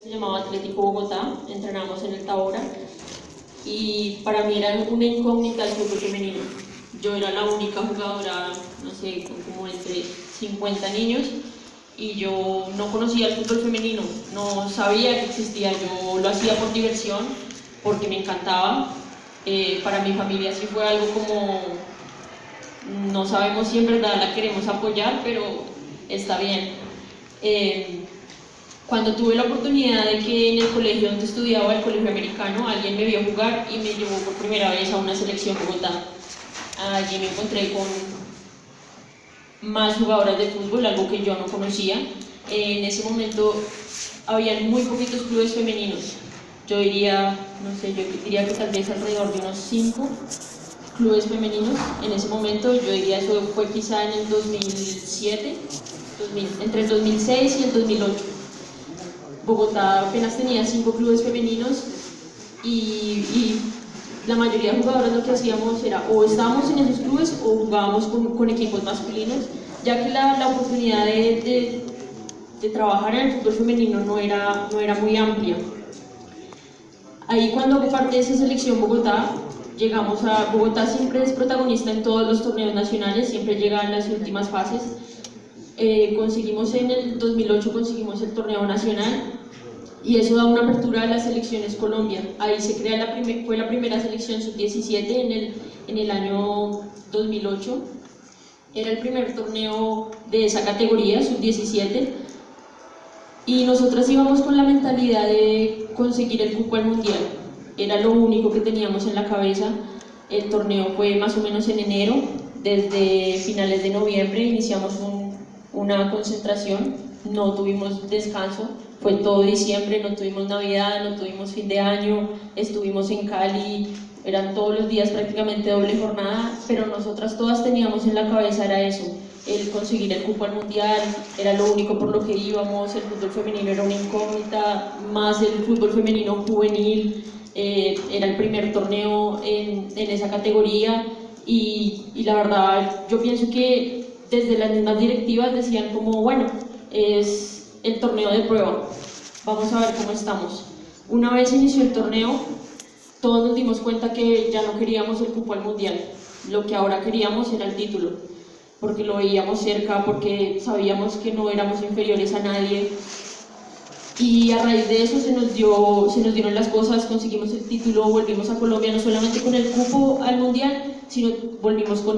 Se llamaba Atlético Bogotá, entrenamos en el Tabora y para mí era una incógnita el fútbol femenino. Yo era la única jugadora, no sé, como entre 50 niños y yo no conocía el fútbol femenino, no sabía que existía, yo lo hacía por diversión, porque me encantaba. Para mi familia sí fue algo como, no sabemos si en verdad la queremos apoyar, pero está bien. Cuando tuve la oportunidad de que en el colegio donde estudiaba, el colegio americano, alguien me vio jugar y me llevó por primera vez a una selección Bogotá. Allí me encontré con más jugadoras de fútbol, algo que yo no conocía. En ese momento habían muy poquitos clubes femeninos. Yo diría, no sé, yo diría que tal vez alrededor de unos 5 clubes femeninos. En ese momento, yo diría eso fue quizá en el 2007, entre el 2006 y el 2008. Bogotá apenas tenía 5 clubes femeninos y la mayoría de jugadoras lo que hacíamos era o estábamos en esos clubes o jugábamos con equipos masculinos, ya que la oportunidad de trabajar en el fútbol femenino no era muy amplia. Ahí cuando hago parte de esa selección Bogotá, llegamos a Bogotá, siempre es protagonista en todos los torneos nacionales, siempre llega en las últimas fases. Conseguimos en el 2008 conseguimos el torneo nacional y eso da una apertura a las selecciones Colombia. Ahí se crea fue la primera selección sub-17 en el año 2008. Era el primer torneo de esa categoría, sub-17, y nosotras íbamos con la mentalidad de conseguir el cupo al mundial. Era lo único que teníamos en la cabeza. El torneo fue más o menos en enero, desde finales de noviembre iniciamos una concentración, no tuvimos descanso, fue todo diciembre, no tuvimos Navidad, no tuvimos fin de año, estuvimos en Cali, eran todos los días prácticamente doble jornada, pero nosotras todas teníamos en la cabeza era eso, el conseguir el cupo al mundial, era lo único por lo que íbamos. El fútbol femenino era una incógnita, más el fútbol femenino juvenil, era el primer torneo en esa categoría y la verdad yo pienso que desde las mismas directivas decían como bueno, es el torneo de prueba, vamos a ver cómo estamos. Una vez inició el torneo, todos nos dimos cuenta que ya no queríamos el cupo al mundial, lo que ahora queríamos era el título, porque lo veíamos cerca, porque sabíamos que no éramos inferiores a nadie. Y a raíz de eso se nos dieron las cosas, conseguimos el título, volvimos a Colombia no solamente con el cupo al mundial, sino volvimos con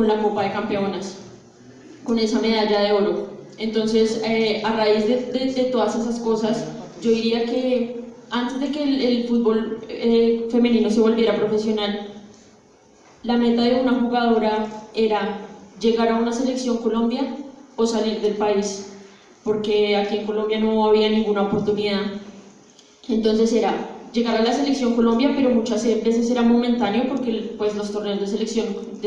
la Copa de Campeonas, con esa medalla de oro. Entonces, a raíz de todas esas cosas, yo diría que antes de que el fútbol femenino se volviera profesional, la meta de una jugadora era llegar a una selección Colombia o salir del país, porque aquí en Colombia no había ninguna oportunidad. Entonces era llegar a la selección Colombia, pero muchas veces era momentáneo porque pues, los torneos de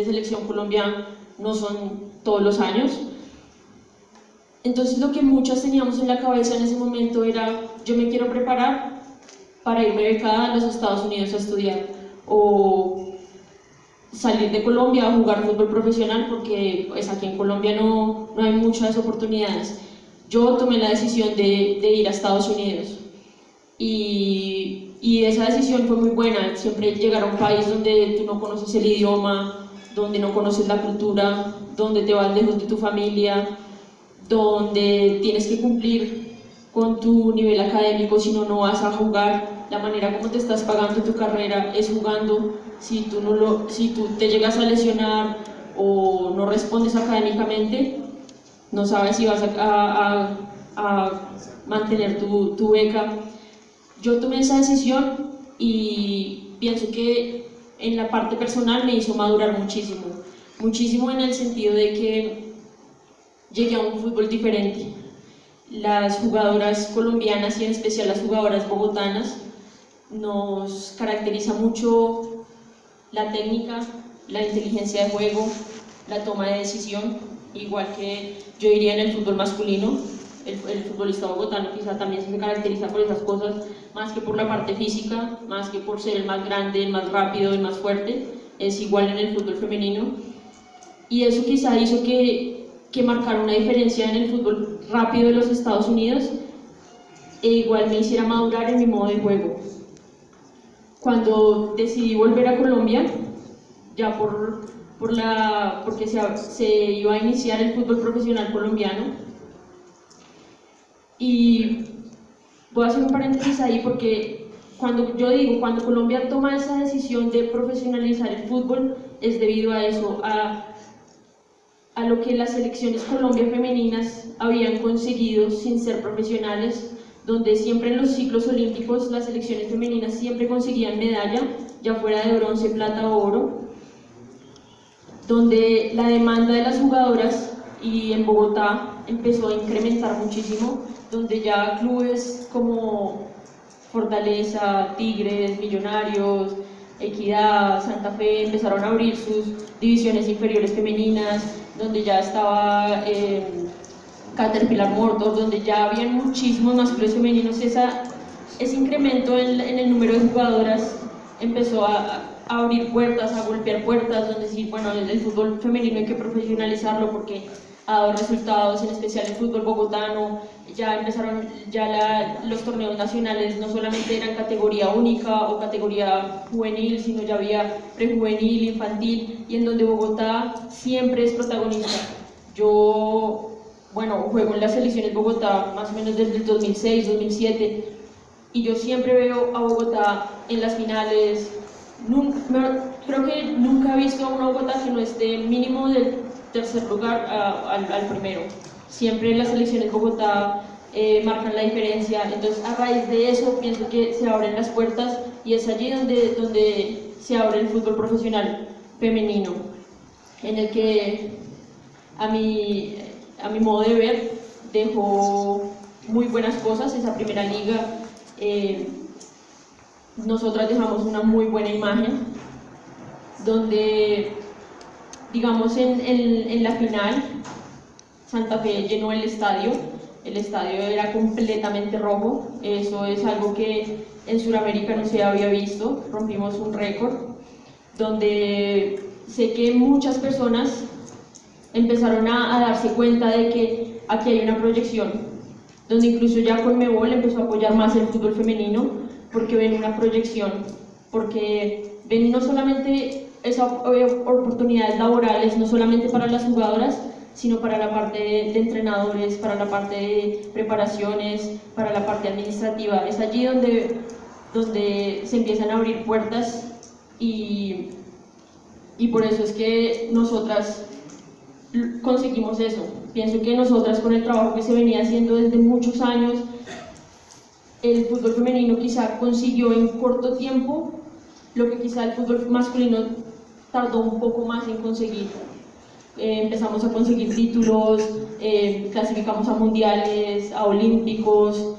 selección Colombia no son todos los años. Entonces lo que muchas teníamos en la cabeza en ese momento era yo me quiero preparar para irme becada a los Estados Unidos a estudiar o salir de Colombia a jugar fútbol profesional porque pues, aquí en Colombia no hay muchas oportunidades. Yo tomé la decisión de ir a Estados Unidos y esa decisión fue muy buena. Siempre llegar a un país donde tú no conoces el idioma, donde no conoces la cultura, donde te vas lejos de tu familia, donde tienes que cumplir con tu nivel académico, si no, no vas a jugar. La manera como te estás pagando tu carrera es jugando. Si tú te llegas a lesionar o no respondes académicamente, no sabes si vas a mantener tu beca. Yo tomé esa decisión y pienso que en la parte personal me hizo madurar muchísimo, muchísimo en el sentido de que llegué a un fútbol diferente. Las jugadoras colombianas y en especial las jugadoras bogotanas nos caracteriza mucho la técnica, la inteligencia de juego, la toma de decisión, igual que yo diría en el fútbol masculino. El futbolista bogotano quizá también se caracteriza por esas cosas, más que por la parte física, más que por ser el más grande, el más rápido, el más fuerte, es igual en el fútbol femenino. Y eso quizá hizo que marcara una diferencia en el fútbol rápido de los Estados Unidos e igual me hiciera madurar en mi modo de juego. Cuando decidí volver a Colombia, ya porque se iba a iniciar el fútbol profesional colombiano, y voy a hacer un paréntesis ahí porque cuando Colombia toma esa decisión de profesionalizar el fútbol es debido a eso, a lo que las selecciones Colombia femeninas habían conseguido sin ser profesionales, donde siempre en los ciclos olímpicos las selecciones femeninas siempre conseguían medalla, ya fuera de bronce, plata o oro, donde la demanda de las jugadoras y en Bogotá empezó a incrementar muchísimo, donde ya clubes como Fortaleza, Tigres, Millonarios, Equidad, Santa Fe empezaron a abrir sus divisiones inferiores femeninas, donde ya estaba Caterpillar Motors, donde ya habían muchísimos más clubes femeninos. Ese incremento en el número de jugadoras empezó a abrir puertas, a golpear puertas, donde decir, bueno, el fútbol femenino hay que profesionalizarlo porque ha dado resultados, en especial el fútbol bogotano. Ya empezaron, los torneos nacionales no solamente eran categoría única o categoría juvenil, sino ya había prejuvenil, infantil, y en donde Bogotá siempre es protagonista. Yo, bueno, juego en las selecciones Bogotá más o menos desde el 2006, 2007, y yo siempre veo a Bogotá en las finales. Creo que nunca he visto a una Bogotá que no esté mínimo del tercer lugar al primero. Siempre las selecciones Bogotá marcan la diferencia. Entonces, a raíz de eso pienso que se abren las puertas y es allí donde se abre el fútbol profesional femenino, en el que a mi modo de ver dejó muy buenas cosas esa primera liga. Nosotras dejamos una muy buena imagen, donde, digamos, en la final Santa Fe llenó el estadio era completamente rojo. Eso es algo que en Sudamérica no se había visto, rompimos un récord, donde sé que muchas personas empezaron a darse cuenta de que aquí hay una proyección, donde incluso ya Conmebol empezó a apoyar más el fútbol femenino, porque ven una proyección, porque ven no solamente esas oportunidades laborales, no solamente para las jugadoras, sino para la parte de entrenadores, para la parte de preparaciones, para la parte administrativa. Es allí donde se empiezan a abrir puertas y por eso es que nosotras conseguimos eso. Pienso que nosotras, con el trabajo que se venía haciendo desde muchos años, el fútbol femenino quizá consiguió en corto tiempo lo que quizá el fútbol masculino tardó un poco más en conseguir. Empezamos a conseguir títulos, clasificamos a mundiales, a olímpicos.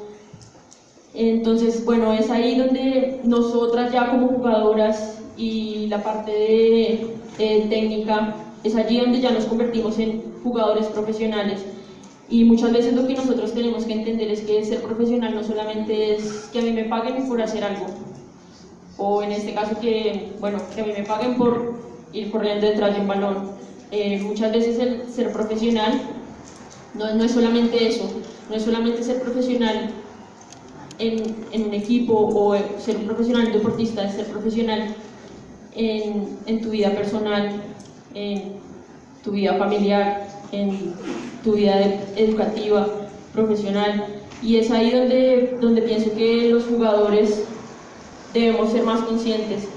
Entonces, bueno, es ahí donde nosotras ya como jugadoras y la parte de técnica, es allí donde ya nos convertimos en jugadores profesionales. Y muchas veces lo que nosotros tenemos que entender es que ser profesional no solamente es que a mí me paguen por hacer algo, o en este caso que a mí me paguen por ir corriendo detrás de un balón. Muchas veces el ser profesional no es solamente eso, no es solamente ser profesional en un equipo o ser un profesional deportista, es ser profesional en tu vida personal, en tu vida familiar, en tu vida educativa, profesional. Y es ahí donde pienso que los jugadores debemos ser más conscientes,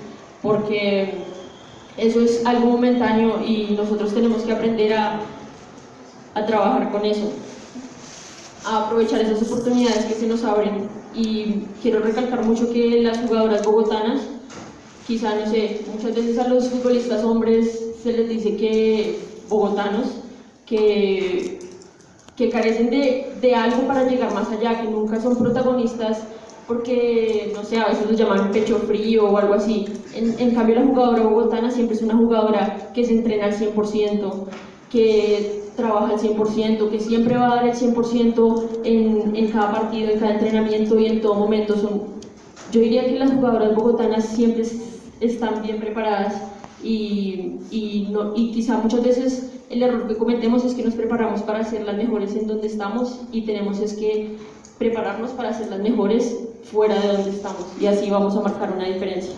porque eso es algo momentáneo y nosotros tenemos que aprender a trabajar con eso, a aprovechar esas oportunidades que se nos abren. Y quiero recalcar mucho que las jugadoras bogotanas, quizá, no sé, muchas veces a los futbolistas hombres se les dice que bogotanos, que carecen de algo para llegar más allá, que nunca son protagonistas porque, no sé, a veces los llaman pecho frío o algo así. En cambio, la jugadora bogotana siempre es una jugadora que se entrena al 100%, que trabaja al 100%, que siempre va a dar el 100% en cada partido, en cada entrenamiento y en todo momento. Yo diría que las jugadoras bogotanas siempre están bien preparadas y quizá muchas veces el error que cometemos es que nos preparamos para ser las mejores en donde estamos y tenemos es que prepararnos para ser las mejores fuera de donde estamos y así vamos a marcar una diferencia.